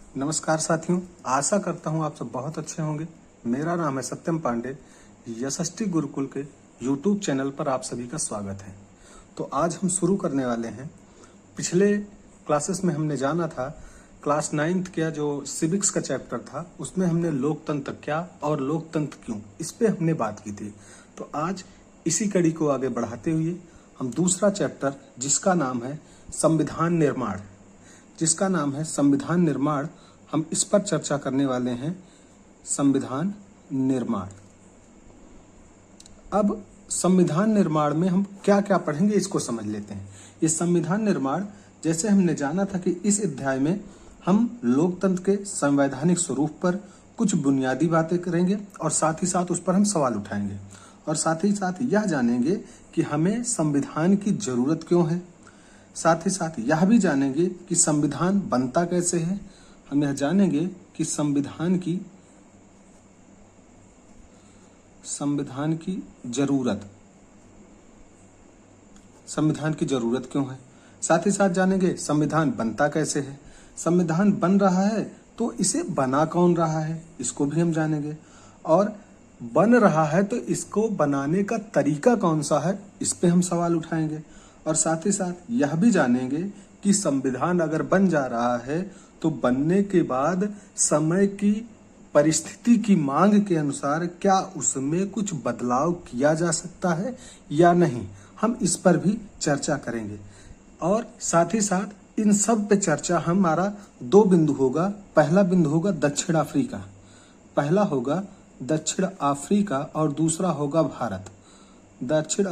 नमस्कार साथियों, आशा करता हूँ आप सब बहुत अच्छे होंगे। मेरा नाम है सत्यम पांडे। यशस्वी गुरुकुल के YouTube चैनल पर आप सभी का स्वागत है। तो आज हम शुरू करने वाले हैं। पिछले क्लासेस में हमने जाना था, क्लास 9th का जो सिविक्स का चैप्टर था उसमें हमने लोकतंत्र क्या और लोकतंत्र क्यों, इस पे हमने बात की थी। तो आज इसी कड़ी को आगे बढ़ाते हुए हम दूसरा चैप्टर जिसका नाम है संविधान निर्माण, हम इस पर चर्चा करने वाले हैं। संविधान निर्माण। अब संविधान निर्माण में हम क्या क्या पढ़ेंगे इसको समझ लेते हैं। ये संविधान निर्माण, जैसे हमने जाना था कि इस अध्याय में हम लोकतंत्र के संवैधानिक स्वरूप पर कुछ बुनियादी बातें करेंगे और साथ ही साथ उस पर हम सवाल उठाएंगे और साथ ही साथ यह जानेंगे कि हमें संविधान की जरूरत क्यों है। साथ ही साथ यह भी जानेंगे कि संविधान बनता कैसे है। हम यह जानेंगे कि संविधान की जरूरत क्यों है। साथ ही साथ जानेंगे संविधान बनता कैसे है। संविधान बन रहा है तो इसे बना कौन रहा है, इसको भी हम जानेंगे। और बन रहा है तो इसको बनाने का तरीका कौन सा है, इस पे हम सवाल उठाएंगे। और साथ ही साथ यह भी जानेंगे कि संविधान अगर बन जा रहा है तो बनने के बाद समय की परिस्थिति की मांग के अनुसार क्या उसमें कुछ बदलाव किया जा सकता है या नहीं, हम इस पर भी चर्चा करेंगे। और साथ ही साथ इन सब पे चर्चा हमारा दो बिंदु होगा। पहला बिंदु होगा दक्षिण अफ्रीका और दूसरा होगा भारत। दक्षिण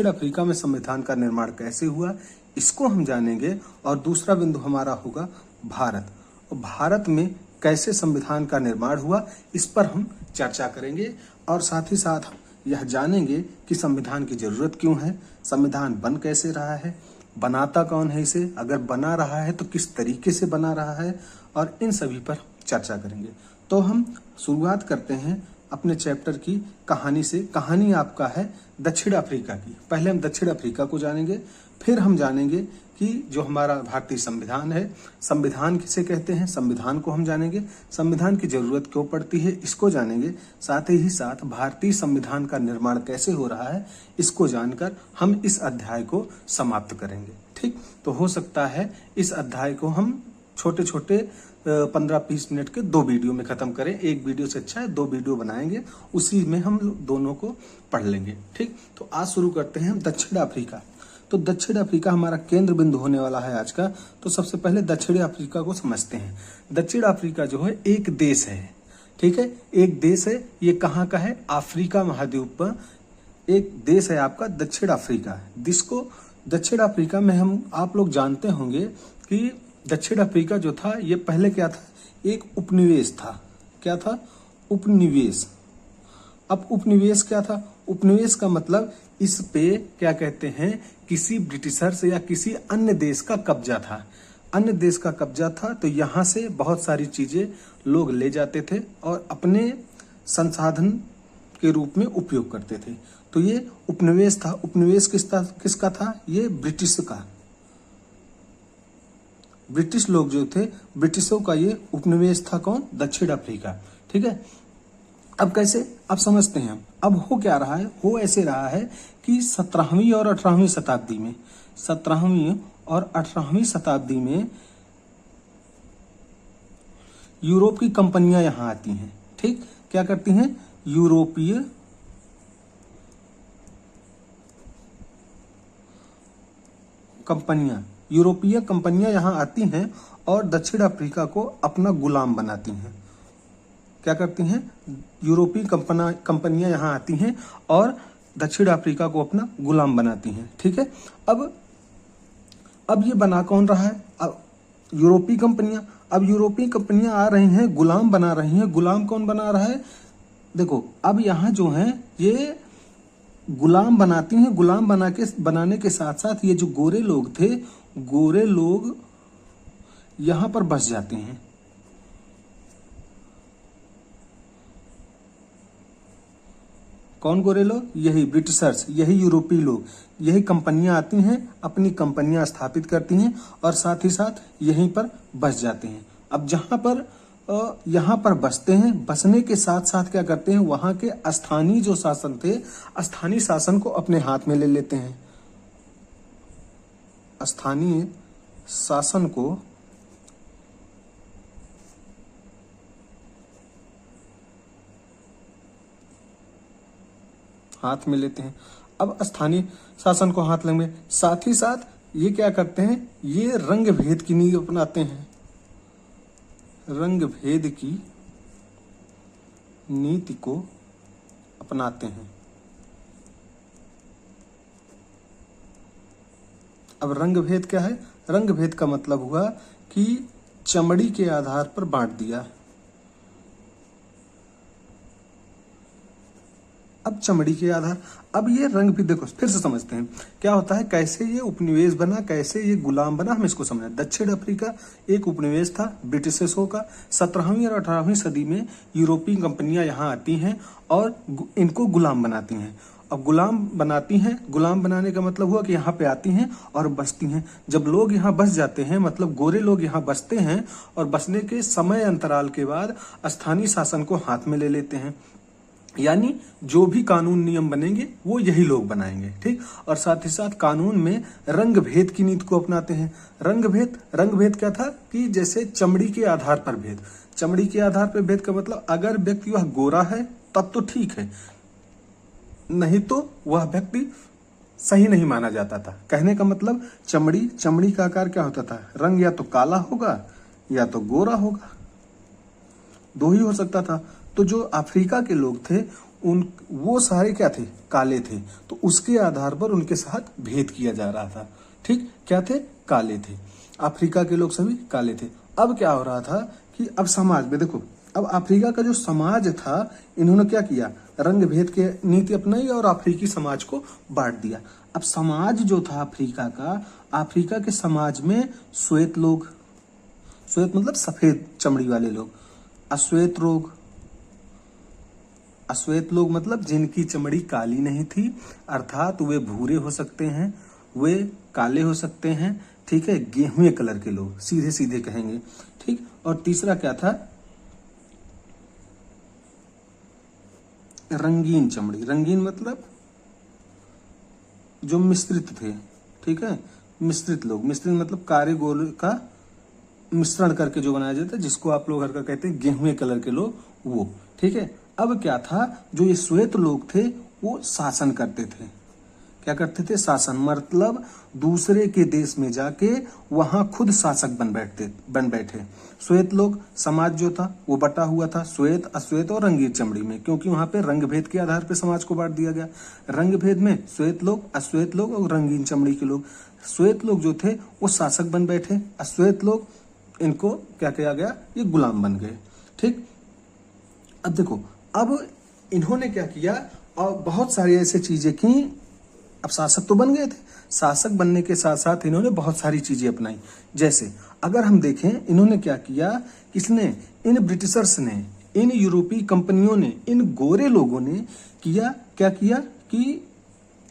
अफ्रीका में संविधान का निर्माण कैसे हुआ, इसको हम जानेंगे। और दूसरा बिंदु हमारा होगा भारत, और भारत में कैसे संविधान का निर्माण हुआ, इस पर हम चर्चा करेंगे। और साथ ही साथ यह जानेंगे कि संविधान की जरूरत क्यों है, संविधान बन कैसे रहा है, बनाता कौन है इसे, अगर बना रहा है तो किस तरीके से बना रहा है, और इन सभी पर चर्चा करेंगे। तो हम शुरुआत करते हैं अपने चैप्टर की कहानी से। कहानी आपका है दक्षिण अफ्रीका की। पहले हम दक्षिण अफ्रीका को जानेंगे, फिर हम जानेंगे कि जो हमारा भारतीय संविधान है, संविधान किसे कहते हैं, संविधान को हम जानेंगे। संविधान की जरूरत क्यों पड़ती है, इसको जानेंगे। साथ ही साथ भारतीय संविधान का निर्माण कैसे हो रहा है, इसको जानकर हम इस अध्याय को समाप्त करेंगे। ठीक, तो हो सकता है इस अध्याय को हम छोटे छोटे 15-20 मिनट के 2 वीडियो में खत्म करें। एक वीडियो से अच्छा है 2 वीडियो बनाएंगे, उसी में हम दोनों को पढ़ लेंगे। ठीक, तो आज शुरू करते हैं हम दक्षिण अफ्रीका। तो दक्षिण अफ्रीका हमारा केंद्र बिंदु होने वाला है आज का। तो सबसे पहले दक्षिण अफ्रीका को समझते हैं। दक्षिण अफ्रीका जो है एक देश है। ठीक है, एक देश है। ये कहाँ का है, अफ्रीका महाद्वीप पर एक देश है आपका दक्षिण अफ्रीका। जिसको दक्षिण अफ्रीका में हम आप लोग जानते होंगे कि दक्षिण अफ्रीका जो था ये पहले क्या था, एक उपनिवेश था। क्या था, उपनिवेश। अब उपनिवेश क्या था, उपनिवेश का मतलब इस पे क्या कहते हैं, किसी ब्रिटिशर से या किसी अन्य देश का कब्जा था। अन्य देश का कब्जा था तो यहाँ से बहुत सारी चीजें लोग ले जाते थे और अपने संसाधन के रूप में उपयोग करते थे। तो ये उपनिवेश था। उपनिवेश किसका था, ये ब्रिटिश का। ब्रिटिश लोग जो थे, ब्रिटिशों का ये उपनिवेश था। कौन, दक्षिण अफ्रीका। ठीक है, अब कैसे, अब समझते हैं हम। अब हो क्या रहा है, हो ऐसे रहा है कि 17वीं और 18वीं शताब्दी में 17वीं और 18वीं शताब्दी में यूरोप की कंपनियां यहां आती हैं। ठीक, क्या करती हैं, यूरोपीय कंपनियां यहां आती हैं और दक्षिण अफ्रीका को अपना गुलाम बनाती हैं। क्या करती हैं, यूरोपीय कंपनियां यहां आती हैं और दक्षिण अफ्रीका को अपना गुलाम बनाती हैं। ठीक है, अब ये बना कौन रहा है, अब यूरोपीय कंपनियां आ रही हैं, गुलाम बना रही हैं। गुलाम कौन बना रहा है, देखो अब यहाँ जो है ये गुलाम बनाती हैं। गुलाम बनाने के साथ साथ ये जो गोरे लोग थे, गोरे लोग यहां पर बस जाते हैं। कौन गोरे लोग, यही ब्रिटिशर्स, यही यूरोपीय लोग, यही कंपनियां आती हैं, अपनी कंपनियां स्थापित करती हैं और साथ ही साथ यहीं पर बस जाते हैं। अब जहां पर यहाँ पर बसते हैं, बसने के साथ साथ क्या करते हैं, वहां के स्थानीय जो शासन थे, स्थानीय शासन को अपने हाथ में ले लेते हैं। स्थानीय शासन को हाथ में लेते हैं। अब स्थानीय शासन को हाथ लेंगे, साथ ही साथ ये क्या करते हैं, ये रंग भेद की नीति अपनाते हैं। रंग भेद की नीति को अपनाते हैं। अब रंग भेद क्या है? रंग भेद का मतलब हुआ कि चमड़ी के आधार पर बांट दिया। अब चमड़ी के आधार, अब ये रंग भी देखो फिर से समझते हैं क्या होता है, कैसे ये उपनिवेश बना, कैसे ये गुलाम बना, हम इसको समझें। दक्षिण अफ्रीका एक उपनिवेश था ब्रिटिशर्सों का। 17वीं और 18वीं सदी में यूरोपीय कंपनियां यहाँ आती हैं और इनको गुलाम बनाती हैं। अब गुलाम बनाती हैं, गुलाम बनाने का मतलब हुआ कि यहाँ पे आती हैं और बसती हैं। जब लोग यहाँ बस जाते हैं, मतलब गोरे लोग यहाँ बसते हैं, और बसने के समय अंतराल के बाद स्थानीय शासन को हाथ में ले लेते हैं। यानी जो भी कानून नियम बनेंगे वो यही लोग बनाएंगे, ठीक। और साथ ही साथ कानून में रंग भेद की नीति को अपनाते हैं। रंग भेद क्या था कि जैसे चमड़ी के आधार पर भेद, चमड़ी के आधार पर भेद का मतलब अगर व्यक्ति वह गोरा है तब तो ठीक है, नहीं तो वह व्यक्ति सही नहीं माना जाता था। कहने का मतलब चमड़ी का आकार क्या होता था, रंग या तो काला होगा या तो गोरा होगा, दो ही हो सकता था। तो जो अफ्रीका के लोग थे वो सारे क्या थे, काले थे। तो उसके आधार पर उनके साथ भेद किया जा रहा था, ठीक। क्या थे, काले थे। अफ्रीका के लोग सभी काले थे। अब क्या हो रहा था कि अब समाज में देखो, अब अफ्रीका का जो समाज था, इन्होंने क्या किया, रंग भेद के नीति अपनाई और अफ्रीकी समाज को बांट दिया। अब समाज जो था अफ्रीका का, अफ्रीका के समाज में श्वेत लोग, श्वेत मतलब सफेद चमड़ी वाले लोग, अश्वेत लोग मतलब जिनकी चमड़ी काली नहीं थी, अर्थात वे भूरे हो सकते हैं, वे काले हो सकते हैं, ठीक है, गेहुए कलर के लोग, सीधे सीधे कहेंगे, ठीक। और तीसरा क्या था, रंगीन चमड़ी। रंगीन मतलब जो मिश्रित थे, ठीक है, मिश्रित लोग। मिश्रित मतलब काले गोरे का मिश्रण करके जो बनाया जाता है, जिसको आप लोग हर का कहते हैं गेहुए कलर के लोग, वो, ठीक है। अब क्या था, जो ये श्वेत लोग थे वो शासन करते थे। क्या करते थे, शासन, मतलब दूसरे के देश में जाके वहां खुद शासक बन बैठे। श्वेत लोग समाज जो था वो बटा हुआ था श्वेत, अश्वेत और रंगीन चमड़ी में, क्योंकि वहां पे रंग भेद के आधार पे समाज को बांट दिया गया। रंग भेद में श्वेत लोग, अश्वेत लोग और रंगीन चमड़ी के लोग। श्वेत लोग जो थे वो शासक बन बैठे, अश्वेत लोग इनको क्या किया गया, ये गुलाम बन गए, ठीक। अब देखो, अब इन्होंने क्या किया, और बहुत सारी ऐसी चीजें की। अब शासक तो बन गए थे, शासक बनने के साथ साथ इन्होंने बहुत सारी चीजें अपनाई। जैसे अगर हम देखें, इन्होंने क्या किया, किसने, इन ब्रिटिशर्स ने, इन यूरोपीय कंपनियों ने, इन गोरे लोगों ने क्या किया कि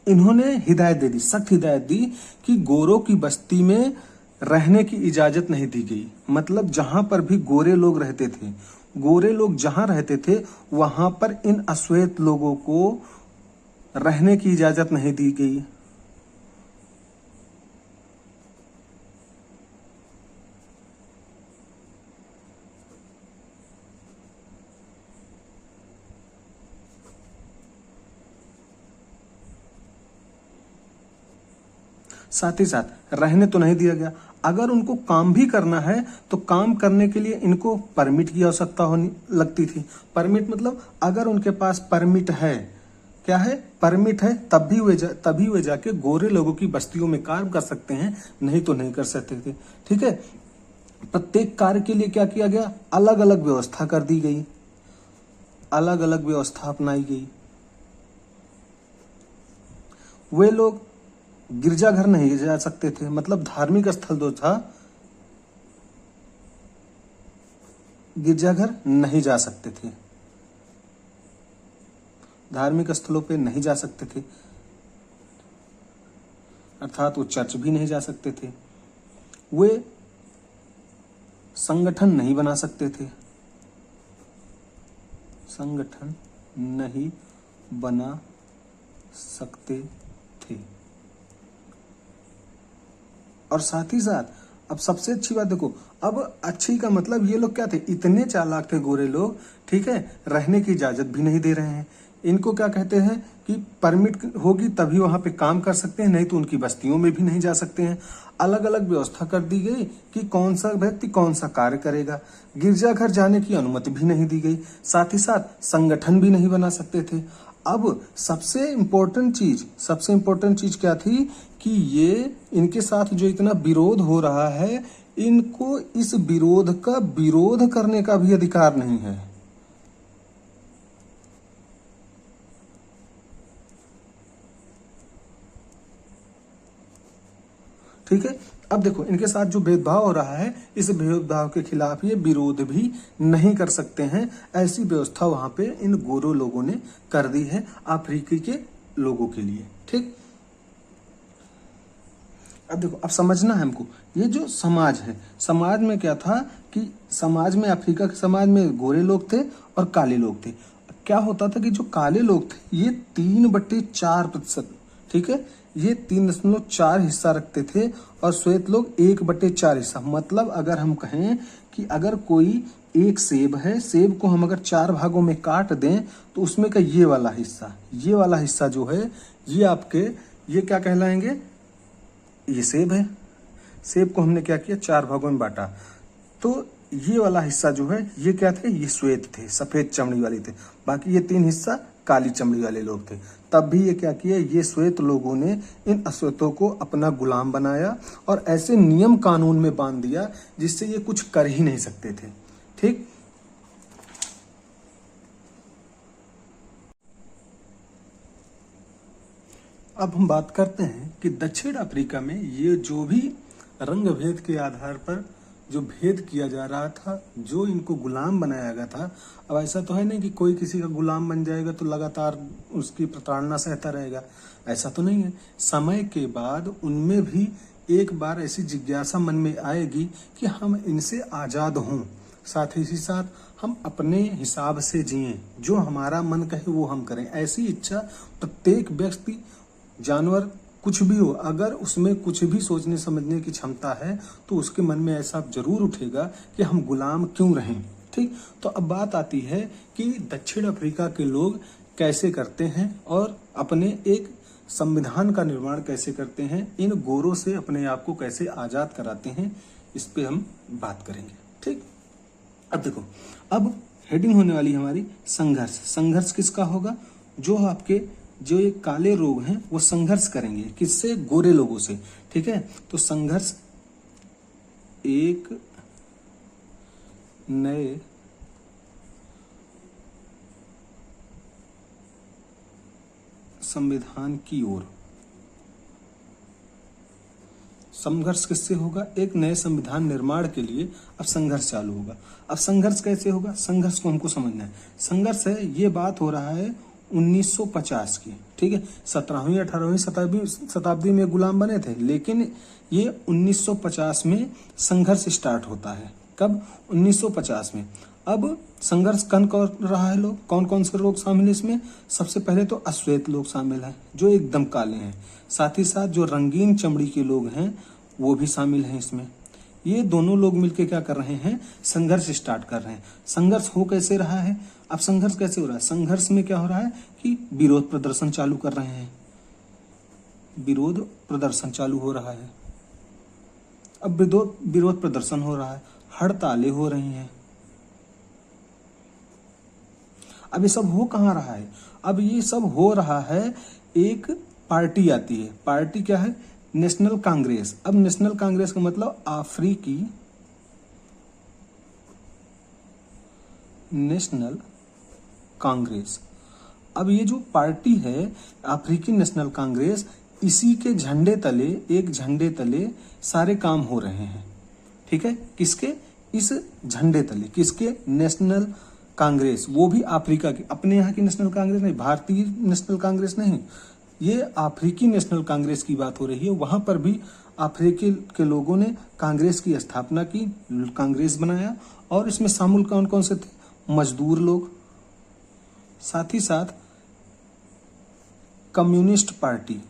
इन्होंने हिदायत दे दी, सख्त हिदायत दी कि गोरों की बस्ती में रहने की इजाजत नहीं दी गई। मतलब जहां पर भी गोरे लोग रहते थे, गोरे लोग जहां रहते थे वहां पर इन अश्वेत लोगों को रहने की इजाजत नहीं दी गई। साथ ही साथ रहने तो नहीं दिया गया, अगर उनको काम भी करना है तो काम करने के लिए इनको परमिट की आवश्यकता होनी लगती थी। परमिट मतलब अगर उनके पास परमिट है, क्या है, परमिट है, तभी वे जाके गोरे लोगों की बस्तियों में काम कर सकते हैं, नहीं तो नहीं कर सकते थे, ठीक है। प्रत्येक कार्य के लिए क्या किया गया, अलग अलग व्यवस्था कर दी गई, अलग अलग व्यवस्था अपनाई गई। वे लोग गिरजाघर नहीं जा सकते थे, मतलब धार्मिक स्थल जो था, गिरजाघर नहीं जा सकते थे, धार्मिक स्थलों पे नहीं जा सकते थे, अर्थात वो चर्च भी नहीं जा सकते थे। वे संगठन नहीं बना सकते थे, संगठन नहीं बना सकते थे। और साथ ही साथ अब सबसे अच्छी बात देखो, अब अच्छी का मतलब ये लोग क्या थे, इतने चालाक थे गोरे लोग, ठीक है, रहने की इजाजत भी नहीं दे रहे हैं। इनको क्या कहते हैं कि परमिट होगी तभी वहां पे काम कर सकते हैं, नहीं तो उनकी बस्तियों में भी नहीं जा सकते हैं। अलग अलग व्यवस्था कर दी गई कि कौन सा व्यक्ति कौन सा कार्य करेगा। गिरजाघर जाने की अनुमति भी नहीं दी गई, साथ ही साथ संगठन भी नहीं बना सकते थे। अब सबसे इम्पोर्टेंट चीज क्या थी कि ये इनके साथ जो इतना विरोध हो रहा है, इनको इस विरोध का विरोध करने का भी अधिकार नहीं है। ठीक है, अब देखो इनके साथ जो भेदभाव हो रहा है, इस भेदभाव के खिलाफ ये विरोध भी नहीं कर सकते हैं। ऐसी व्यवस्था वहां पे इन गोरो लोगों ने कर दी है अफ्रीकी के लोगों के लिए। ठीक, अब देखो, अब समझना है हमको, ये जो समाज है, समाज में क्या था कि समाज में अफ्रीका के समाज में गोरे लोग थे और काले लोग थे। क्या होता था कि जो काले लोग थे ये 3/4%, ठीक है, ये 3.4 हिस्सा रखते थे और श्वेत लोग 1/4 हिस्सा। मतलब अगर हम कहें कि अगर कोई एक सेब है, सेब को हम अगर 4 भागों में काट दें तो उसमें का ये वाला हिस्सा जो है, ये आपके ये क्या कहलाएंगे, ये सेब है। सेब को हमने क्या किया, 4 भागों में बांटा, तो ये वाला हिस्सा जो है ये क्या थे, ये श्वेत थे, सफेद चमड़ी वाले थे। बाकी ये 3 हिस्सा काली चमड़ी वाले लोग थे। तब भी ये क्या किया, ये श्वेत लोगों ने इन अश्वेतों को अपना गुलाम बनाया और ऐसे नियम कानून में बांध दिया जिससे ये कुछ कर ही नहीं सकते थे। ठीक, अब हम बात करते हैं कि दक्षिण अफ्रीका में ये जो भी रंग भेद के आधार पर जो भेद किया जा रहा था, जो इनको गुलाम बनाया गया था। अब ऐसा तो है नहीं कि कोई किसी का गुलाम बन जाएगा तो लगातार उसकी प्रताड़ना सहता रहेगा, ऐसा तो नहीं है। समय के बाद उनमें भी एक बार ऐसी जिज्ञासा मन में आएगी कि हम इनसे आजाद हों, साथ ही साथ हम अपने हिसाब से जिएं, जो हमारा मन कहे वो हम करें। ऐसी इच्छा प्रत्येक व्यक्ति, जानवर, कुछ भी हो, अगर उसमें कुछ भी सोचने समझने की क्षमता है तो उसके मन में ऐसा जरूर उठेगा कि हम गुलाम क्यों रहें। ठीक, तो अब बात आती है कि दक्षिण अफ्रीका के लोग कैसे करते हैं और अपने एक संविधान का निर्माण कैसे करते हैं, इन गोरों से अपने आप को कैसे आजाद कराते हैं, इस पे हम बात करेंगे। ठीक, अब देखो, अब हेडिंग होने वाली हमारी संघर्ष। संघर्ष किसका होगा, जो आपके जो ये काले लोग हैं वो संघर्ष करेंगे किससे, गोरे लोगों से। ठीक है, तो संघर्ष एक नए संविधान की ओर। संघर्ष किससे होगा, एक नए संविधान निर्माण के लिए अब संघर्ष चालू होगा। अब संघर्ष कैसे होगा, संघर्ष को हमको समझना है। संघर्ष है, ये बात हो रहा है 1950 की। ठीक है, 17वीं 18वीं शताब्दी में गुलाम बने थे, लेकिन ये 1950 में संघर्ष स्टार्ट होता है। कब, 1950 में। अब संघर्ष कर रहा है लोग, कौन कौन से लोग शामिल है इसमें, सबसे पहले तो अश्वेत लोग शामिल हैं जो एकदम काले हैं, साथ ही साथ जो रंगीन चमड़ी के लोग हैं वो भी शामिल हैं इसमें। ये दोनों लोग मिलकर क्या कर रहे हैं, संघर्ष स्टार्ट कर रहे हैं। संघर्ष हो कैसे रहा है, अब संघर्ष कैसे हो रहा है, संघर्ष में क्या हो रहा है कि विरोध प्रदर्शन चालू कर रहे हैं, विरोध प्रदर्शन चालू हो रहा है। अब विरोध प्रदर्शन हो रहा है, हड़तालें हो रही हैं। अब ये सब हो कहाँ रहा है, अब ये सब हो रहा है, एक पार्टी आती है, पार्टी क्या है, नेशनल कांग्रेस। अब नेशनल कांग्रेस का मतलब अफ्रीकी नेशनल कांग्रेस। अब ये जो पार्टी है अफ्रीकी नेशनल कांग्रेस, इसी के झंडे तले, एक झंडे तले सारे काम हो रहे हैं। ठीक है, किसके, इस झंडे तले, किसके, नेशनल कांग्रेस, वो भी अफ्रीका की, अपने यहाँ की नेशनल कांग्रेस नहीं, भारतीय नेशनल कांग्रेस नहीं, ये अफ्रीकी नेशनल कांग्रेस की बात हो रही है। वहां पर भी अफ्रीकी के लोगों ने कांग्रेस की स्थापना की, कांग्रेस बनाया, और इसमें शामिल कौन कौन से थे? मजदूर लोग, साथ ही साथ कम्युनिस्ट पार्टी,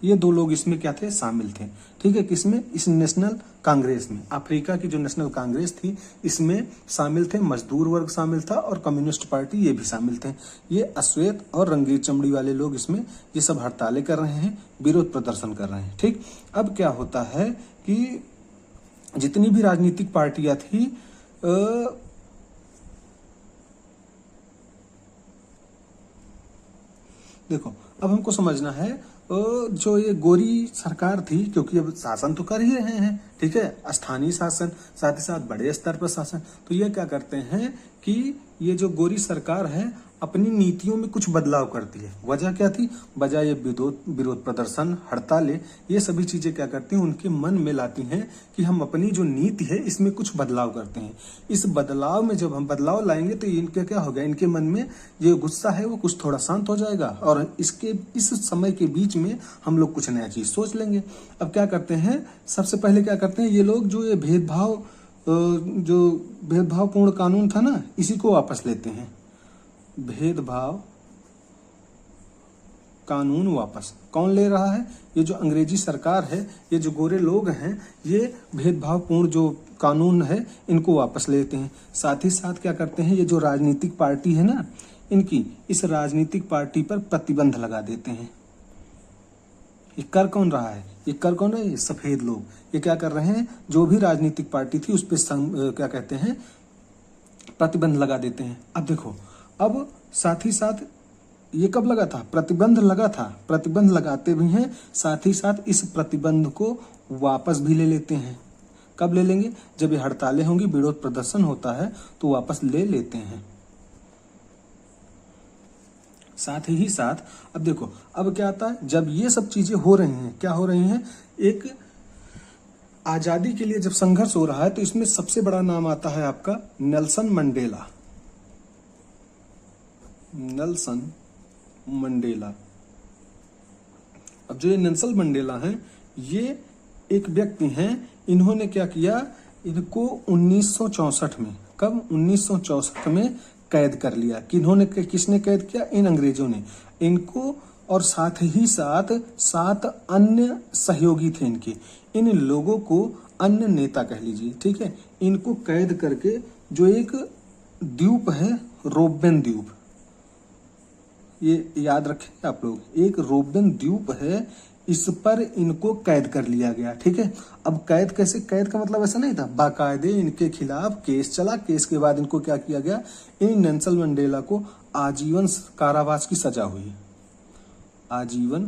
ये दो लोग इसमें क्या थे? शामिल थे। ठीक है, किसमें? इस नेशनल कांग्रेस में। अफ्रीका की जो नेशनल कांग्रेस थी इसमें शामिल थे, मजदूर वर्ग शामिल था और कम्युनिस्ट पार्टी ये भी शामिल थे। ये अश्वेत और रंगीन चमड़ी वाले लोग इसमें ये सब हड़तालें कर रहे हैं, विरोध प्रदर्शन कर रहे हैं। ठीक, अब क्या होता है कि जितनी भी राजनीतिक पार्टियां थी देखो, अब हमको समझना है जो ये गोरी सरकार थी, क्योंकि अब शासन तो कर ही रहे हैं, ठीक है, स्थानीय शासन, साथ ही साथ बड़े स्तर पर शासन, तो ये क्या करते हैं कि ये जो गोरी सरकार है अपनी नीतियों में कुछ बदलाव करती है। वजह क्या थी? वजह ये विरोध प्रदर्शन, हड़तालें, ये सभी चीजें क्या करती हैं? उनके मन में लाती हैं कि हम अपनी जो नीति है इसमें कुछ बदलाव करते हैं। इस बदलाव में जब हम बदलाव लाएंगे तो इनके क्या होगा? इनके मन में जो गुस्सा है वो कुछ थोड़ा शांत हो जाएगा और इस समय के बीच में हम लोग कुछ नया चीज सोच लेंगे। अब क्या करते हैं? सबसे पहले क्या करते हैं ये लोग? जो ये जो भेदभावपूर्ण कानून था ना, इसी को वापस लेते हैं। भेदभाव कानून वापस कौन ले रहा है? ये जो अंग्रेजी सरकार है, ये जो गोरे लोग हैं, ये भेदभावपूर्ण जो कानून है इनको वापस लेते हैं। साथ ही साथ क्या करते हैं? ये जो राजनीतिक पार्टी है ना, इनकी इस राजनीतिक पार्टी पर प्रतिबंध लगा देते हैं। ये कर कौन रहा है? ये कर कौन है? ये सफेद लोग। ये क्या कर रहे हैं? जो भी राजनीतिक पार्टी थी उस पर क्या कहते हैं? प्रतिबंध लगा देते हैं। अब देखो, अब साथ ही साथ ये कब लगा था? प्रतिबंध लगा था। प्रतिबंध लगाते भी हैं, साथ ही साथ इस प्रतिबंध को वापस भी ले लेते हैं। कब ले लेंगे? जब ये हड़तालें होंगी, विरोध प्रदर्शन होता है तो वापस ले लेते हैं। साथ ही साथ अब देखो, अब क्या आता है? जब ये सब चीजें हो रही हैं, क्या हो रही हैं? एक आजादी के लिए जब संघर्ष हो रहा है तो इसमें सबसे बड़ा नाम आता है आपका नेल्सन मंडेला। Nelson Mandela. अब जो ये नेल्सन मंडेला हैं, ये एक व्यक्ति हैं। इन्होंने क्या किया? इनको 1964 में, कब? 1964 में कैद कर लिया। किसने कैद किया? इन अंग्रेजों ने इनको, और साथ ही साथ 7 अन्य सहयोगी थे इनके। इन लोगों को अन्य नेता कह लीजिए, ठीक है, इनको कैद करके जो एक द्वीप है, रोबेन द्वीप, ये याद रखें आप लोग, एक रोबेन द्वीप है, इस पर इनको कैद कर लिया गया। ठीक है, अब कैद कैसे? कैद का मतलब ऐसा नहीं था, बाकायदे इनके खिलाफ केस चला। केस के बाद इनको क्या किया गया? इन नेल्सन मंडेला को आजीवन कारावास की सजा हुई। आजीवन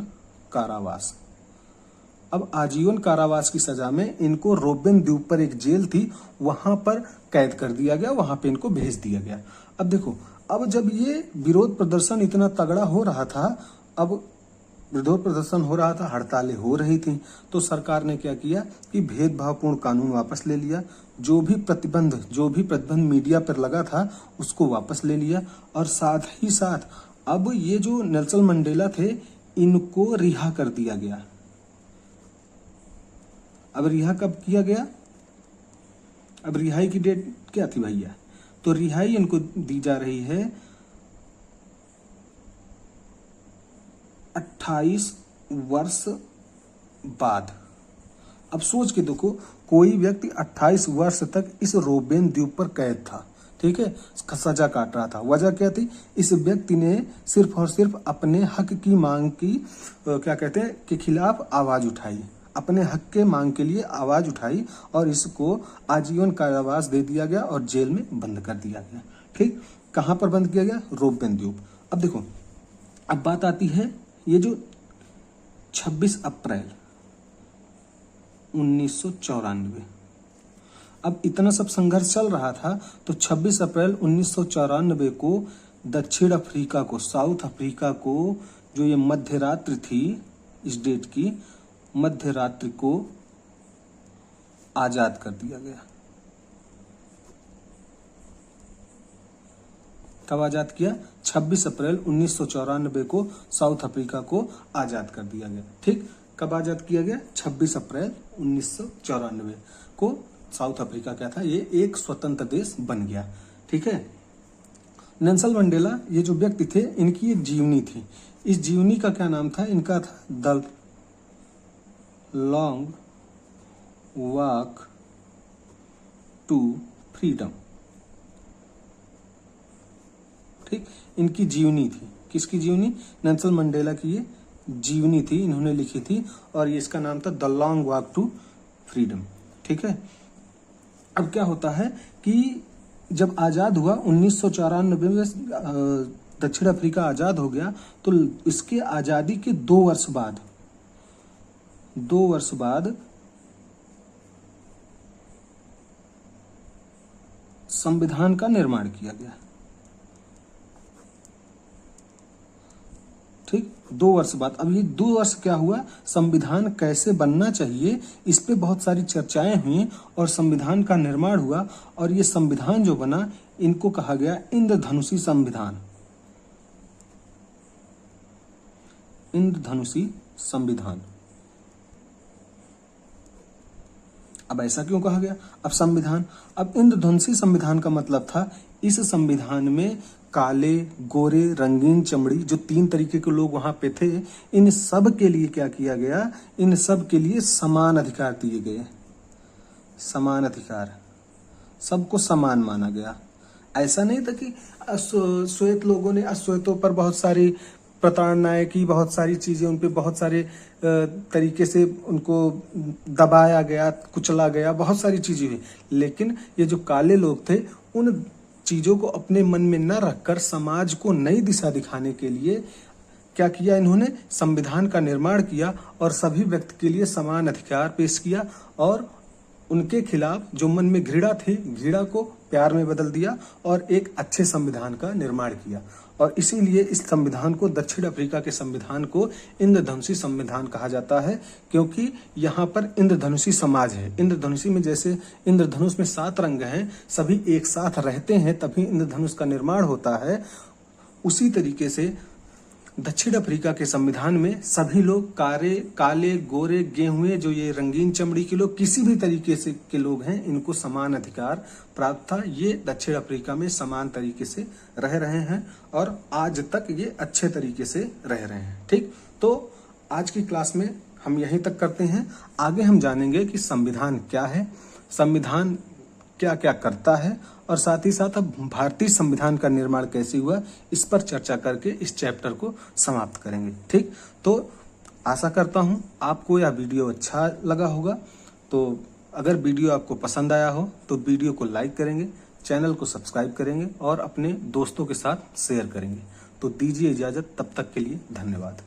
कारावास। अब आजीवन कारावास की सजा में इनको रोबेन द्वीप पर एक जेल थी, वहां पर कैद कर दिया गया, वहां पे इनको भेज दिया गया। अब देखो, अब जब ये विरोध प्रदर्शन इतना तगड़ा हो रहा था, अब विरोध प्रदर्शन हो रहा था, हड़तालें हो रही थी, तो सरकार ने क्या किया कि भेदभावपूर्ण कानून वापस ले लिया। जो भी प्रतिबंध मीडिया पर लगा था उसको वापस ले लिया, और साथ ही साथ अब ये जो नेल्सन मंडेला थे इनको रिहा कर दिया गया। अब रिहा कब किया गया? अब रिहाई की डेट क्या थी भैया? तो रिहाई इनको दी जा रही है 28 वर्ष बाद। अब सोच के देखो, कोई व्यक्ति 28 वर्ष तक इस रोबेन द्वीप पर कैद था, ठीक है, सजा काट रहा था। वजह क्या थी? इस व्यक्ति ने सिर्फ और सिर्फ अपने हक की मांग की क्या कहते हैं के खिलाफ आवाज उठाई, अपने हक के मांग के लिए आवाज उठाई, और इसको आजीवन कारावास दे दिया गया और जेल में बंद कर दिया गया। ठीक, कहां पर बंद किया गया? रोबेन द्वीप। अब देखो, अब बात आती है ये जो 26 अप्रैल 1994, अब इतना सब संघर्ष चल रहा था, तो 26 अप्रैल 1994 को दक्षिण अफ्रीका को, साउथ अफ्रीका को, जो ये मध्य रात्रि थी, इस डेट की मध्य रात्रि को आजाद कर दिया गया। कब आजाद किया? 26 अप्रैल 1994 को साउथ अफ्रीका को आजाद कर दिया गया। ठीक, कब आजाद किया गया? 26 अप्रैल 1994 को साउथ अफ्रीका क्या था? ये एक स्वतंत्र देश बन गया। ठीक है। नेल्सन मंडेला ये जो व्यक्ति थे, इनकी एक जीवनी थी। इस जीवनी का क्या नाम था? इनका था the Long Walk to Freedom. ठीक, इनकी जीवनी थी। किसकी जीवनी? नेल्सन मंडेला की ये जीवनी थी, इन्होंने लिखी थी और ये इसका नाम था the Long Walk to Freedom. ठीक है। अब क्या होता है कि जब आजाद हुआ 1994 में दक्षिण अफ्रीका आजाद हो गया, तो इसके आजादी के 2 वर्ष बाद संविधान का निर्माण किया गया। ठीक, 2 वर्ष बाद। अब ये 2 वर्ष क्या हुआ? संविधान कैसे बनना चाहिए, इस पे बहुत सारी चर्चाएं हुई और संविधान का निर्माण हुआ। और ये संविधान जो बना, इनको कहा गया इंद्रधनुषी संविधान। इंद्रधनुषी संविधान। अब ऐसा क्यों कहा गया? अब इंद्रधनुषी संविधान का मतलब था, इस संविधान में काले, गोरे, रंगीन चमड़ी जो 3 तरीके के लोग वहां पे थे, इन सब के लिए क्या किया गया? इन सब के लिए समान अधिकार दिए गए। समान अधिकार, सबको समान माना गया। ऐसा नहीं था कि श्वेत लोगों ने अश्वेतों पर बहुत सारी प्रताड़नाएं की, बहुत सारी चीजें उन पे बहुत सारे तरीके से उनको दबाया गया, कुचला गया, बहुत सारी चीजें हुई। लेकिन ये जो काले लोग थे, उन चीजों को अपने मन में न रखकर समाज को नई दिशा दिखाने के लिए क्या किया? इन्होंने संविधान का निर्माण किया और सभी व्यक्ति के लिए समान अधिकार पेश किया और उनके खिलाफ जो मन में घृणा थी, घृणा को प्यार में बदल दिया और एक अच्छे संविधान का निर्माण किया। और इसीलिए इस संविधान को, दक्षिण अफ्रीका के संविधान को इंद्रधनुषी संविधान कहा जाता है, क्योंकि यहाँ पर इंद्रधनुषी समाज है। इंद्रधनुषी में जैसे इंद्रधनुष में 7 रंग हैं, सभी एक साथ रहते हैं, तभी इंद्रधनुष का निर्माण होता है। उसी तरीके से दक्षिण अफ्रीका के संविधान में सभी लोग काले, गोरे, गेहुए, जो ये रंगीन चमड़ी के लोग, किसी भी तरीके से के लोग हैं, इनको समान अधिकार प्राप्त था। ये दक्षिण अफ्रीका में समान तरीके से रह रहे हैं और आज तक ये अच्छे तरीके से रह रहे हैं। ठीक, तो आज की क्लास में हम यहीं तक करते हैं। आगे हम जानेंगे कि संविधान क्या है, संविधान क्या क्या करता है और साथ ही साथ अब भारतीय संविधान का निर्माण कैसे हुआ, इस पर चर्चा करके इस चैप्टर को समाप्त करेंगे। ठीक, तो आशा करता हूं आपको यह वीडियो अच्छा लगा होगा। तो अगर वीडियो आपको पसंद आया हो तो वीडियो को लाइक करेंगे, चैनल को सब्सक्राइब करेंगे और अपने दोस्तों के साथ शेयर करेंगे। तो दीजिए इजाजत, तब तक के लिए धन्यवाद।